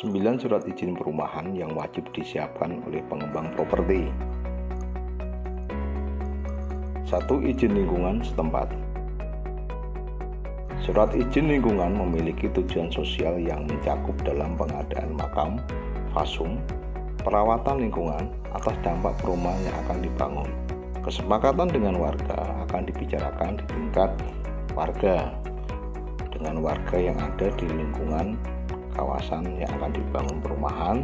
9 surat izin perumahan yang wajib disiapkan oleh pengembang properti. 1. Izin lingkungan setempat. Surat izin lingkungan memiliki tujuan sosial yang mencakup dalam pengadaan makam, fasum, perawatan lingkungan atas dampak perumahan yang akan dibangun. Kesepakatan dengan warga akan dibicarakan di tingkat warga dengan warga yang ada di lingkungan kawasan yang akan dibangun perumahan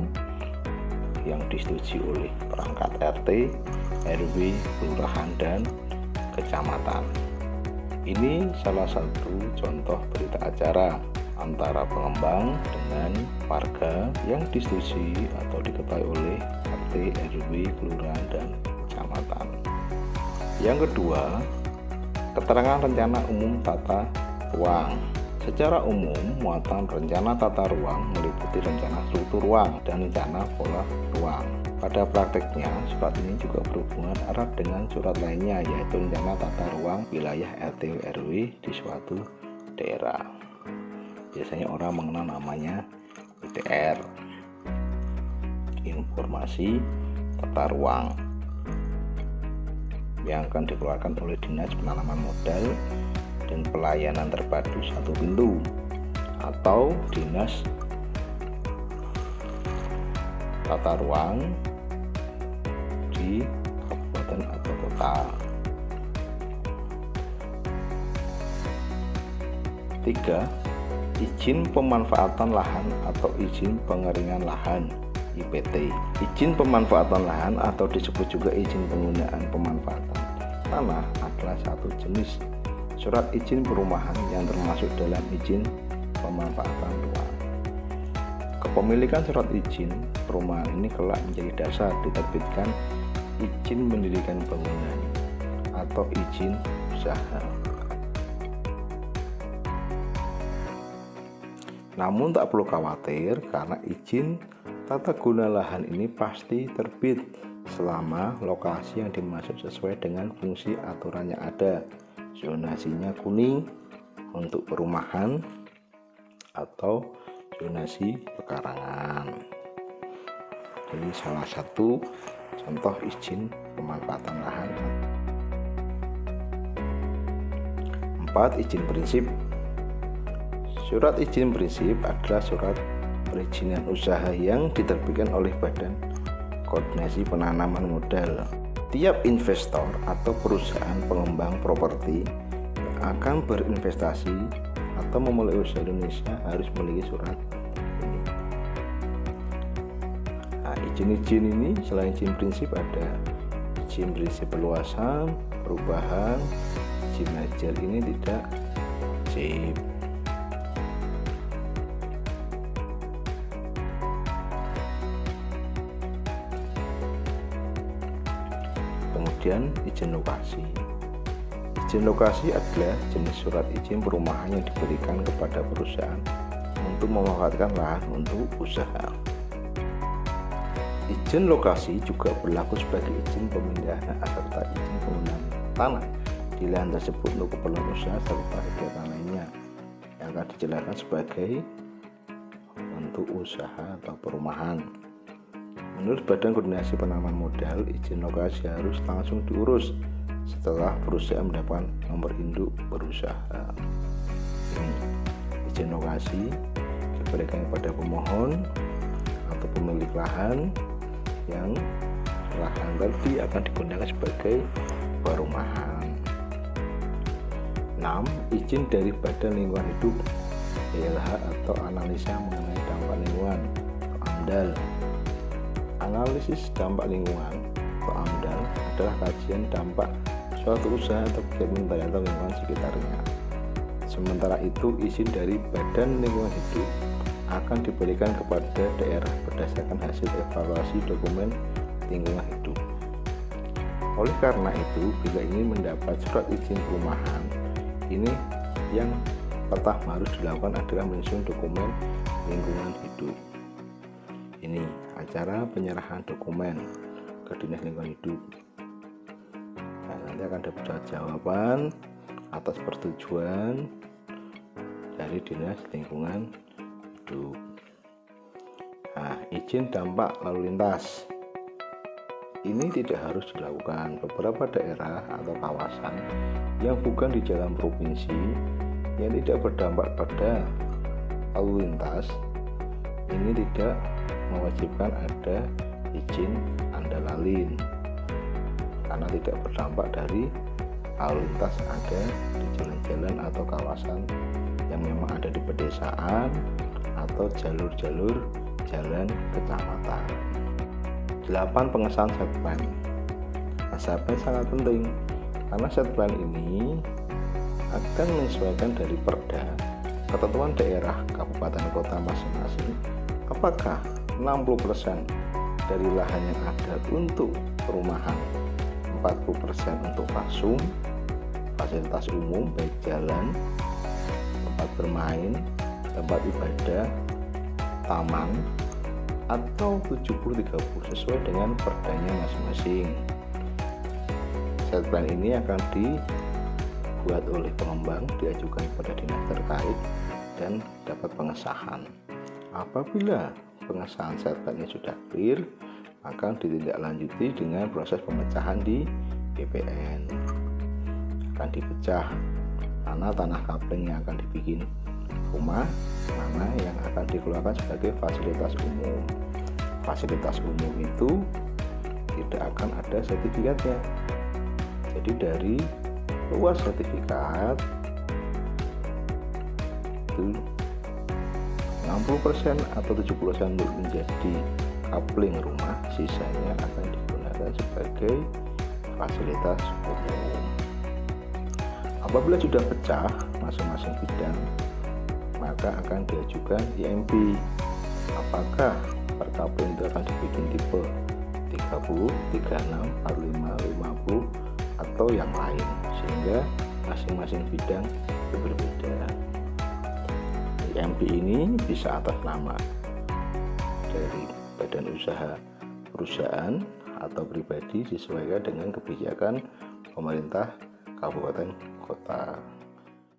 yang disetujui oleh perangkat RT, RW, kelurahan, dan kecamatan. Ini salah satu contoh berita acara antara pengembang dengan warga yang disetujui atau diketahui oleh RT, RW, kelurahan, dan kecamatan. Yang kedua, keterangan rencana umum tata ruang. Secara umum, muatan rencana tata ruang meliputi rencana struktur ruang dan rencana pola ruang. Pada prakteknya, surat ini juga berhubungan erat dengan surat lainnya, yaitu rencana tata ruang wilayah RT RW di suatu daerah. Biasanya orang mengenal namanya ITR, informasi tata ruang, yang akan dikeluarkan oleh Dinas Penanaman Modal dan Pelayanan Terpadu Satu Pintu atau Dinas Tata Ruang di kabupaten atau kota. 3. Izin pemanfaatan lahan atau izin pengeringan lahan IPT. Izin pemanfaatan lahan atau disebut juga izin penggunaan pemanfaatan tanah adalah satu jenis surat izin perumahan yang termasuk dalam izin pemanfaatan ruang. Kepemilikan surat izin perumahan ini kelak menjadi dasar diterbitkan izin mendirikan bangunan atau izin usaha. Namun tak perlu khawatir karena izin tata guna lahan ini pasti terbit selama lokasi yang dimaksud sesuai dengan fungsi aturan yang ada. Zonasinya kuning untuk perumahan atau zonasi pekarangan. Jadi salah satu contoh izin pemanfaatan lahan. 4. Izin prinsip. Surat izin prinsip adalah surat perizinan usaha yang diterbitkan oleh Badan Koordinasi Penanaman Modal. Tiap investor atau perusahaan pengembang properti yang akan berinvestasi atau memulai usaha Indonesia harus memiliki surat ini. Nah, izin-izin ini selain izin prinsip ada izin prinsip perluasan, perubahan, izin manajer ini tidak wajib. Kemudian izin lokasi. Izin lokasi adalah jenis surat izin perumahan yang diberikan kepada perusahaan untuk memanfaatkan lahan untuk usaha. Izin lokasi juga berlaku sebagai izin pemindahan serta izin penggunaan tanah di lahan tersebut untuk keperluan usaha serta kegiatan lainnya yang akan dijelaskan sebagai bentuk usaha atau perumahan. Menurut Badan Koordinasi Penanaman Modal, izin lokasi harus langsung diurus setelah perusahaan mendapatkan nomor induk berusaha. Ini izin lokasi diberikan kepada pemohon atau pemilik lahan yang lahan tadi akan digunakan sebagai perumahan. 6. Izin dari Badan Lingkungan Hidup BLH atau analisa mengenai dampak lingkungan atau AMDAL. Analisis dampak lingkungan atau AMDAL adalah kajian dampak suatu usaha atau kegiatan terhadap lingkungan sekitarnya. Sementara itu, izin dari Badan Lingkungan Hidup akan diberikan kepada daerah berdasarkan hasil evaluasi dokumen lingkungan hidup. Oleh karena itu, bila ingin mendapat surat izin perumahan, ini yang pertama harus dilakukan adalah menyusun dokumen lingkungan hidup. Ini acara penyerahan dokumen ke Dinas Lingkungan Hidup. Nah, nanti akan dapat jawaban atas persetujuan dari Dinas Lingkungan Hidup. Nah, izin dampak lalu lintas ini tidak harus dilakukan. Beberapa daerah atau kawasan yang bukan di dalam provinsi yang tidak berdampak pada lalu lintas ini tidak mewajibkan ada izin andalalin karena tidak berdampak dari lalu lintas ada di jalan-jalan atau kawasan yang memang ada di pedesaan atau jalur-jalur jalan kecamatan. 8. Pengesahan set plan. Set plan sangat penting karena set plan ini akan menyesuaikan dari perda ketentuan daerah kabupaten kota masing-masing apakah 60% dari lahan yang ada untuk perumahan, 40% untuk fasum, fasilitas umum baik jalan, tempat bermain, tempat ibadah, taman, atau 70-30 sesuai dengan perdanya masing-masing. Set plan ini akan dibuat oleh pengembang, diajukan kepada dinas terkait dan dapat pengesahan. Apabila pengesahan set plan-nya sudah clear, akan ditindaklanjuti dengan proses pemecahan di BPN. Akan dipecah mana tanah kapling yang akan dibikin rumah, mana yang akan dikeluarkan sebagai fasilitas umum. Fasilitas umum itu tidak akan ada sertifikatnya. Jadi dari luas sertifikat itu 60% atau 70% menjadi kapling rumah, sisanya akan digunakan sebagai fasilitas umum. Apabila sudah pecah masing-masing bidang, maka akan diajukan IMP apakah per kapling itu akan dibikin tipe 30, 36, 45, 50 atau yang lain, sehingga masing-masing bidang berbeda. IMP ini bisa atas nama dari badan usaha perusahaan atau pribadi, disesuaikan dengan kebijakan pemerintah kabupaten kota.